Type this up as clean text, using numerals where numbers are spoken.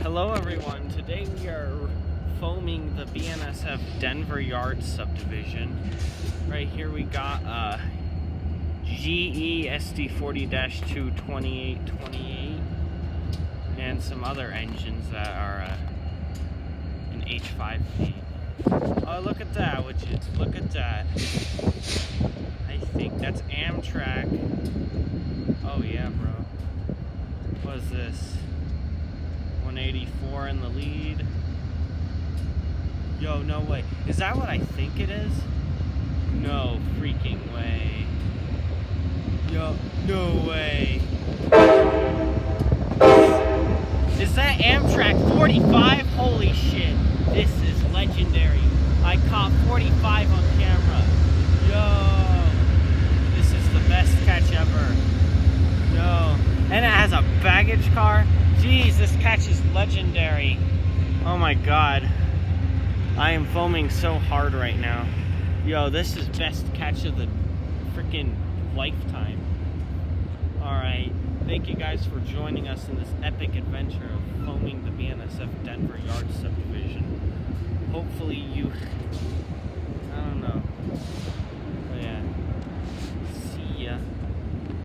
Hello everyone, today we are foaming the BNSF Denver Yard subdivision. Right here we got GE SD40-2 2828 and some other engines that are an H5P. Oh, look at that, look at that. I think that's Amtrak. Oh yeah, bro. What is this? 184 in the lead. Yo, no way. Is that what I think it is? No freaking way. Yo, no way. Is that Amtrak 45? Holy shit. This is legendary. I caught 45 on camera. Yo. This is the best catch ever. Yo. And it has a baggage car. Jeez, this catch is legendary. Oh my god. I am foaming so hard right now. Yo, this is best catch of the freaking lifetime. Alright, thank you guys for joining us in this epic adventure of foaming the BNSF Denver Yard subdivision. Hopefully you... I don't know. But yeah.